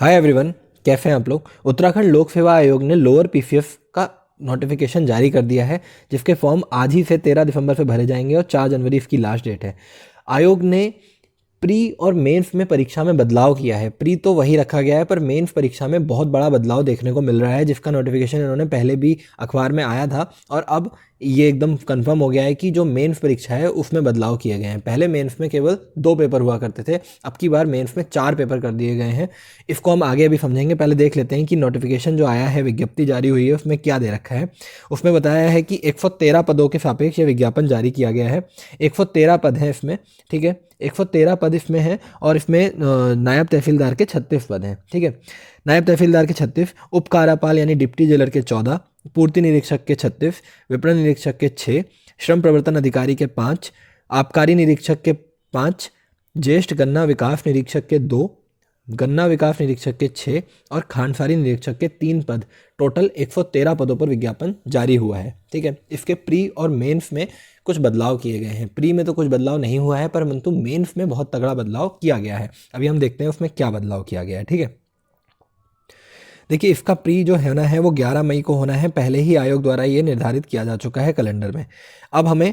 Hi everyone, कैसे हैं आप लोग। उत्तराखंड लोक सेवा आयोग ने लोअर पीसीएफ का नोटिफिकेशन जारी कर दिया है, जिसके फॉर्म आज ही से 13 दिसंबर से भरे जाएंगे और 4 जनवरी इसकी लास्ट डेट है। आयोग ने प्री और मेंस में परीक्षा में बदलाव किया है। प्री तो वही रखा गया है, पर मेंस परीक्षा में बहुत बड़ा बदलाव देखने को मिल रहा है, जिसका नोटिफिकेशन इन्होंने पहले भी अखबार में आया था और अब ये एकदम कंफर्म हो गया है कि जो मेंस परीक्षा है उसमें बदलाव किए गए हैं। पहले मेंस में केवल 2 पेपर हुआ करते थे, अब की बार मेंस में 4 पेपर कर दिए गए हैं। इसको हम आगे अभी समझेंगे। पहले देख लेते हैं कि नोटिफिकेशन जो आया है, विज्ञप्ति जारी हुई है, उसमें क्या दे रखा है। उसमें बताया है कि 113 पदों के सापेक्ष ये विज्ञापन जारी किया गया है। 113 पद हैं इसमें, ठीक है। 113 पद इसमें हैं और इसमें नायब तहसीलदार के 36 पद हैं, ठीक है। नायब तहसीलदार के 36, उप कार्यपाल यानी डिप्टी जेलर के 14, पूर्ति निरीक्षक के 36, विपणन निरीक्षक के 6, श्रम प्रवर्तन अधिकारी के 5, आबकारी निरीक्षक के 5, ज्येष्ठ गन्ना विकास निरीक्षक के 2, गन्ना विकास निरीक्षक के 6 और खानसारी निरीक्षक के 3 पद। टोटल 113 पदों पर विज्ञापन जारी हुआ है, ठीक है। इसके प्री और मेंस में कुछ बदलाव किए गए हैं। प्री में तो कुछ बदलाव नहीं हुआ है, परंतु मेंस में बहुत तगड़ा बदलाव किया गया है। अभी हम देखते हैं उसमें क्या बदलाव किया गया है, ठीक है। देखिए, इसका प्री जो है ना है वो 11 मई को होना है। पहले ही आयोग द्वारा ये निर्धारित किया जा चुका है कैलेंडर में। अब हमें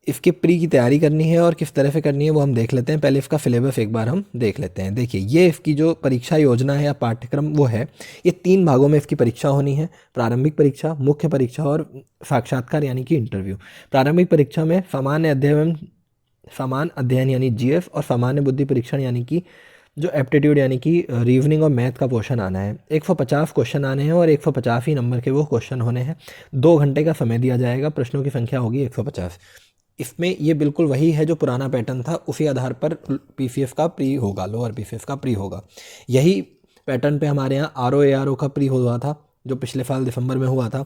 इसके प्री की तैयारी करनी है और किस तरह से करनी है वो हम देख लेते हैं। पहले इसका सिलेबस एक बार हम देख लेते हैं। देखिए, ये इसकी जो परीक्षा योजना है या पाठ्यक्रम वो है, ये 3 भागों में इसकी परीक्षा होनी है। प्रारंभिक परीक्षा, मुख्य परीक्षा और साक्षात्कार यानी कि इंटरव्यू। प्रारंभिक परीक्षा में सामान्य अध्ययन यानी जीएस और सामान्य बुद्धि परीक्षण यानी कि जो एप्टीट्यूड यानी कि रीजनिंग और मैथ का पोर्शन आना है। 150 क्वेश्चन आने हैं और 150 ही नंबर के वो क्वेश्चन होने हैं। 2 घंटे का समय दिया जाएगा। प्रश्नों की संख्या होगी 150। इसमें ये बिल्कुल वही है जो पुराना पैटर्न था, उसी आधार पर पीसीएफ का प्री होगा, लोअर पीसीएफ का प्री होगा। यही पैटर्न पे हमारे यहाँ आरओ एआरओ का प्री हुआ था, जो पिछले साल दिसंबर में हुआ था,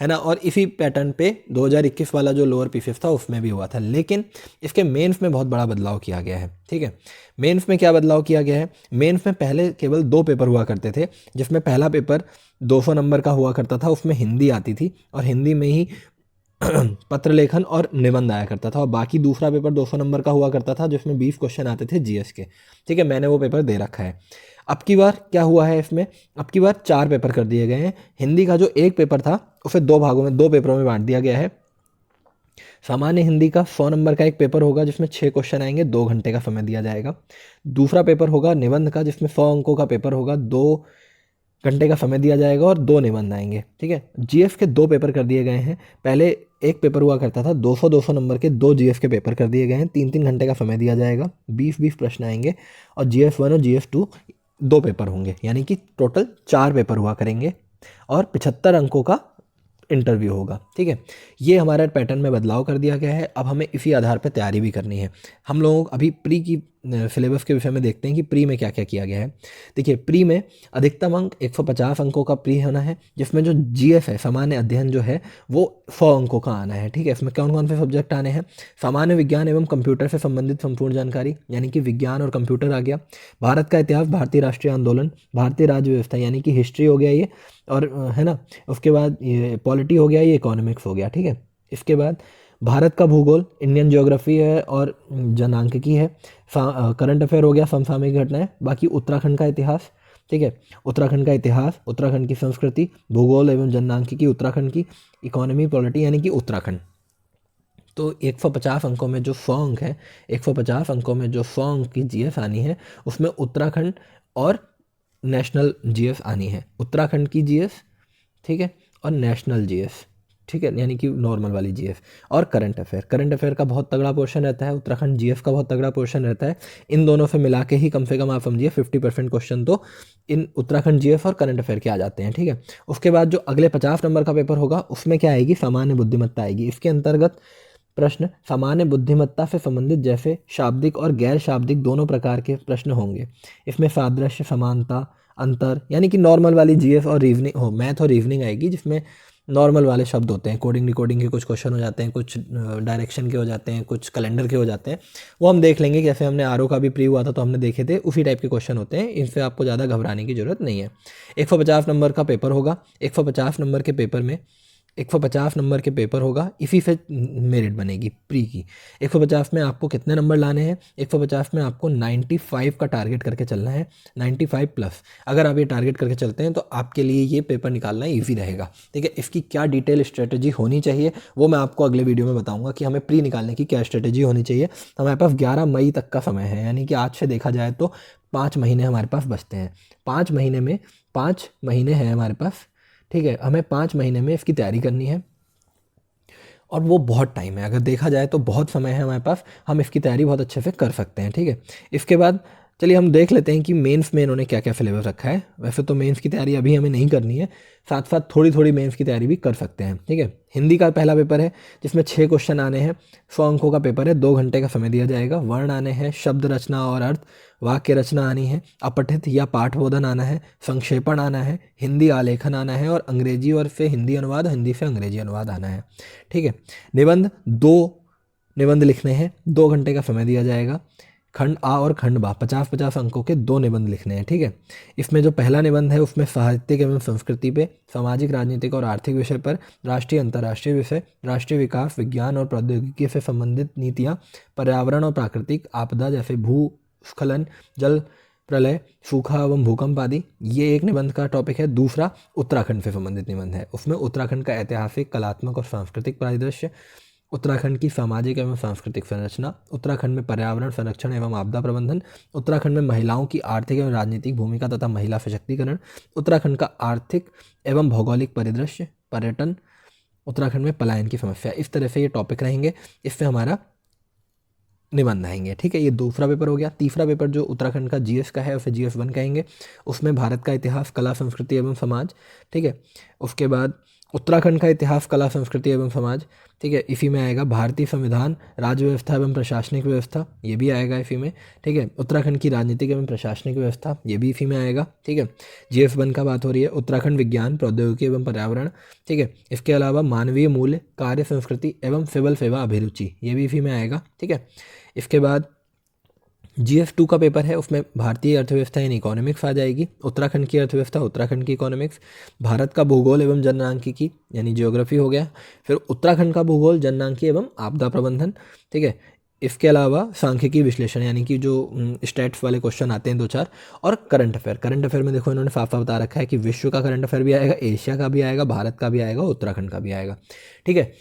है ना। और इसी पैटर्न पे 2021 वाला जो लोअर पीसीएफ था उसमें भी हुआ था। लेकिन इसके मेंस में बहुत बड़ा बदलाव किया गया है, ठीक है। मेंस में क्या बदलाव किया गया है? मेंस में पहले केवल 2 पेपर हुआ करते थे, जिसमें पहला पेपर 200 नंबर का हुआ करता था, उसमें हिंदी आती थी और हिंदी में ही पत्र लेखन और निबंध आया करता था। और बाकी दूसरा पेपर 200 नंबर का हुआ करता था, जिसमें 20 क्वेश्चन आते थे जीएस के, ठीक है। मैंने वो पेपर दे रखा है। अब की बार क्या हुआ है इसमें? अब की बार 4 पेपर कर दिए गए हैं। हिंदी का जो एक पेपर था उसे 2 भागों में, 2 पेपरों में बांट दिया गया है। सामान्य हिंदी का 100 नंबर का एक पेपर होगा, जिसमें 6 क्वेश्चन आएंगे, 2 घंटे का समय दिया जाएगा। दूसरा पेपर होगा निबंध का, जिसमें 100 अंकों का पेपर होगा, 2 घंटे का समय दिया जाएगा और 2 निबंध आएंगे, ठीक है। जीएस के 2 पेपर कर दिए गए हैं। पहले एक पेपर हुआ करता था, 200-200 नंबर के 2 जीएस के पेपर कर दिए गए हैं। 3-3 घंटे का समय दिया जाएगा, 20-20 प्रश्न आएंगे और जीएस 1 और जीएस 2 2 पेपर होंगे, यानी कि टोटल 4 पेपर हुआ करेंगे और 75 अंकों का इंटरव्यू होगा, ठीक है। ये हमारे पैटर्न में बदलाव कर दिया गया है। अब हमें इसी आधार पर तैयारी भी करनी है। हम लोग अभी प्री की सिलेबस के विषय में देखते हैं कि प्री में क्या क्या किया गया है। देखिए, प्री में अधिकतम अंक 150 अंकों का प्री होना है, जिसमें जो जीएस है, सामान्य अध्ययन जो है, वो 100 अंकों का आना है, ठीक है। इसमें कौन कौन से सब्जेक्ट आने हैं? सामान्य विज्ञान एवं कंप्यूटर से संबंधित संपूर्ण जानकारी, यानी कि विज्ञान और कंप्यूटर आ गया। भारत का इतिहास, भारतीय राष्ट्रीय आंदोलन, भारतीय राज्य व्यवस्था यानी कि हिस्ट्री हो गया ये, और है ना। उसके बाद ये पॉलिटी हो गया, ये इकोनॉमिक्स हो गया, ठीक है। इसके बाद भारत का भूगोल, इंडियन ज्योग्राफी है और जनांकिकी है। करंट अफेयर हो गया, समसामयिक घटनाएं। बाकी उत्तराखंड का इतिहास, ठीक है। उत्तराखंड का इतिहास, उत्तराखंड की संस्कृति, भूगोल एवं जनसांख्यिकी उत्तराखंड की, इकोनॉमी पॉलिटी यानी कि उत्तराखंड। तो 150 अंकों में जो 100 अंक है, 150 अंकों में जो 100 अंक की जीएस आनी है, उसमें उत्तराखंड और नेशनल जीएस आनी है। उत्तराखंड की जीएस, ठीक है, और नेशनल जीएस, ठीक है, यानी कि नॉर्मल वाली जीएस। और करंट अफेयर का बहुत तगड़ा पोर्शन रहता है, उत्तराखंड जीएस का बहुत तगड़ा पोर्शन रहता है। इन दोनों से मिला के ही कम से कम आप समझिए 50% क्वेश्चन तो इन उत्तराखंड जीएस और करंट अफेयर के आ जाते हैं, ठीक है। उसके बाद जो अगले 50 नंबर का पेपर होगा, उसमें क्या आएगी? सामान्य बुद्धिमत्ता आएगी। इसके अंतर्गत प्रश्न सामान्य बुद्धिमत्ता से संबंधित जैसे शाब्दिक और गैर शाब्दिक दोनों प्रकार के प्रश्न होंगे। इसमें सादृश्य, समानता, अंतर यानी कि नॉर्मल वाली जीएस और रीजनिंग हो, मैथ और रीजनिंग आएगी, जिसमें नॉर्मल वाले शब्द होते हैं। कोडिंग डिकोडिंग के कुछ क्वेश्चन हो जाते हैं, कुछ डायरेक्शन के हो जाते हैं, कुछ कैलेंडर के हो जाते हैं। वो हम देख लेंगे। जैसे हमने आरओ का भी प्री हुआ था तो हमने देखे थे, उसी टाइप के क्वेश्चन होते हैं। इनसे आपको ज़्यादा घबराने की जरूरत नहीं है। 150 नंबर का पेपर होगा। 150 नंबर के पेपर में 150 नंबर के पेपर होगा, इसी से मेरिट बनेगी प्री की। 150 में आपको कितने नंबर लाने हैं? 150 में आपको 95 का टारगेट करके चलना है, 95 प्लस। अगर आप ये टारगेट करके चलते हैं तो आपके लिए ये पेपर निकालना ईजी रहेगा, ठीक है। इसकी क्या डिटेल स्ट्रेटेजी होनी चाहिए वो मैं आपको अगले वीडियो में बताऊँगा कि हमें प्री निकालने की क्या स्ट्रेटेजी होनी चाहिए। हमारे पास 11 मई तक का समय है, यानी कि आज से देखा जाए तो 5 महीने हमारे पास बचते हैं। 5 महीने में 5 महीने हैं हमारे पास, ठीक है। हमें 5 महीने में इसकी तैयारी करनी है और वो बहुत टाइम है, अगर देखा जाए तो बहुत समय है हमारे पास, हम इसकी तैयारी बहुत अच्छे से कर सकते हैं, ठीक है। इसके बाद चलिए हम देख लेते हैं कि मेंस में इन्होंने क्या क्या सिलेबस रखा है। वैसे तो मेंस की तैयारी अभी हमें नहीं करनी है, साथ साथ थोड़ी थोड़ी मेंस की तैयारी भी कर सकते हैं, ठीक है। हिंदी का पहला पेपर है जिसमें 6 क्वेश्चन आने हैं, 100 अंकों का पेपर है, 2 घंटे का समय दिया जाएगा। वर्ण आने हैं, शब्द रचना और अर्थ, वाक्य रचना आनी है, अपठित या पाठबोधन आना है, संक्षेपण आना है, हिंदी आलेखन आना है और अंग्रेजी और फिर हिंदी अनुवाद, हिंदी से अंग्रेजी अनुवाद आना है, ठीक है। निबंध 2 निबंध लिखने हैं, 2 घंटे का समय दिया जाएगा। खंड आ और खंड बा 50-50 अंकों के 2 निबंध लिखने हैं, ठीक है। इसमें जो पहला निबंध है उसमें साहित्यिक एवं संस्कृति पे, सामाजिक राजनीतिक और आर्थिक विषय पर, राष्ट्रीय अंतर्राष्ट्रीय विषय, राष्ट्रीय विकास, विज्ञान और प्रौद्योगिकी से संबंधित नीतियाँ, पर्यावरण और प्राकृतिक आपदा जैसे भूस्खलन, जल प्रलय, सूखा एवं भूकंप आदि, ये एक निबंध का टॉपिक है। दूसरा उत्तराखंड से संबंधित निबंध है, उसमें उत्तराखंड का ऐतिहासिक, कलात्मक और सांस्कृतिक परिदृश्य, उत्तराखंड की सामाजिक एवं सांस्कृतिक संरचना, उत्तराखंड में पर्यावरण संरक्षण एवं आपदा प्रबंधन, उत्तराखंड में महिलाओं की आर्थिक एवं राजनीतिक भूमिका तथा महिला सशक्तिकरण, उत्तराखंड का आर्थिक एवं भौगोलिक परिदृश्य, पर्यटन, उत्तराखंड में पलायन की समस्या। इस तरह से ये टॉपिक रहेंगे, इससे हमारा निबंध आएंगे, ठीक है। ये दूसरा पेपर हो गया। तीसरा पेपर जो उत्तराखंड का जीएस का है उसे GS 1 कहेंगे, उसमें भारत का इतिहास, कला, संस्कृति एवं समाज, ठीक है। उसके बाद उत्तराखंड का इतिहास, कला, संस्कृति एवं समाज, ठीक है। इसी में आएगा भारतीय संविधान, राज्य व्यवस्था एवं प्रशासनिक व्यवस्था, ये भी आएगा इसी में, ठीक है। उत्तराखंड की राजनीतिक एवं प्रशासनिक व्यवस्था, ये भी इसी में आएगा, ठीक है। GS 1 का बात हो रही है। उत्तराखंड विज्ञान, प्रौद्योगिकी एवं पर्यावरण, ठीक है। इसके अलावा मानवीय मूल्य, कार्य संस्कृति एवं सिविल सेवा अभिरुचि, ये भी इसी में आएगा, ठीक है। इसके बाद GS 2 का पेपर है, उसमें भारतीय अर्थव्यवस्था यानी इकोनॉमिक्स आ जाएगी, उत्तराखंड की अर्थव्यवस्था, उत्तराखंड की इकोनॉमिक्स, भारत का भूगोल एवं जनसांख्यिकी यानी ज्योग्राफी हो गया, फिर उत्तराखंड का भूगोल, जनसांख्यिकी एवं आपदा प्रबंधन, ठीक है। इसके अलावा सांख्यिकी विश्लेषण यानी कि जो स्टैट्स वाले क्वेश्चन आते हैं 2-4, और करंट अफेयर में देखो इन्होंने साफ साफ बता रखा है कि विश्व का करंट अफेयर भी आएगा, एशिया का भी आएगा, भारत का भी आएगा, उत्तराखंड का भी आएगा, ठीक है।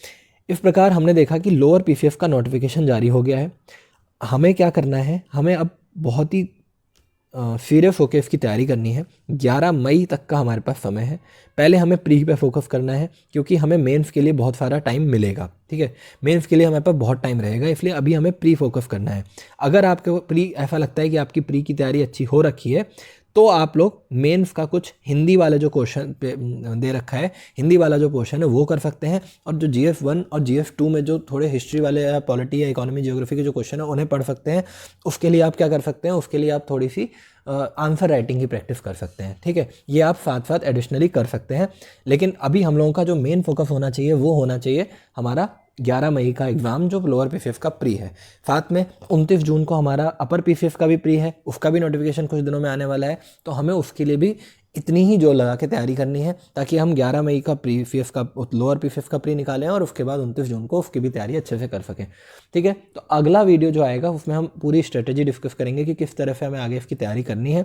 इस प्रकार हमने देखा कि लोअर PCF का नोटिफिकेशन जारी हो गया है। हमें क्या करना है, हमें अब बहुत ही सीरियस होकर इसकी तैयारी करनी है। 11 मई तक का हमारे पास समय है। पहले हमें प्री पे फोकस करना है क्योंकि हमें मेंस के लिए बहुत सारा टाइम मिलेगा, ठीक है। मेंस के लिए हमारे पास बहुत टाइम रहेगा, इसलिए अभी हमें प्री फोकस करना है। अगर आपको प्री ऐसा लगता है कि आपकी प्री की तैयारी अच्छी हो रखी है तो आप लोग मेंस का कुछ हिंदी वाले जो क्वेश्चन दे रखा है, हिंदी वाला जो पोर्शन है वो कर सकते हैं, और जो GS 1 और GS 2 में जो थोड़े हिस्ट्री वाले या पॉलिटी या इकोनॉमी, ज्योग्राफी के जो क्वेश्चन है उन्हें पढ़ सकते हैं। उसके लिए आप क्या कर सकते हैं, उसके लिए आप थोड़ी सी आंसर राइटिंग की प्रैक्टिस कर सकते हैं, ठीक है। ये आप साथ साथ एडिशनली कर सकते हैं, लेकिन अभी हम लोगों का जो मेन फोकस होना चाहिए वो होना चाहिए हमारा 11 मई का एग्ज़ाम जो लोअर PCF का प्री है। साथ में 29 जून को हमारा अपर PCF का भी प्री है, उसका भी नोटिफिकेशन कुछ दिनों में आने वाला है, तो हमें उसके लिए भी इतनी ही जोर लगा के तैयारी करनी है ताकि हम 11 मई का PCF का लोअर PCF का प्री निकालें और उसके बाद 29 जून को उसकी भी तैयारी अच्छे से कर सकें, ठीक है। तो अगला वीडियो जो आएगा उसमें हम पूरी स्ट्रेटेजी डिस्कस करेंगे कि किस तरह से हमें आगे इसकी तैयारी करनी है।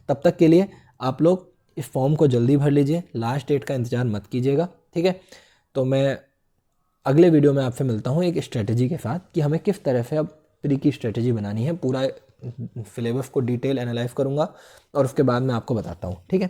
तब तक के लिए आप लोग इस फॉर्म को जल्दी भर लीजिए, लास्ट डेट का इंतज़ार मत कीजिएगा, ठीक है। तो मैं अगले वीडियो में आपसे मिलता हूँ एक स्ट्रेटेजी के साथ कि हमें किस तरह से अब प्री की स्ट्रेटेजी बनानी है। पूरा सिलेबस को डिटेल एनालाइज करूँगा और उसके बाद मैं आपको बताता हूँ, ठीक है।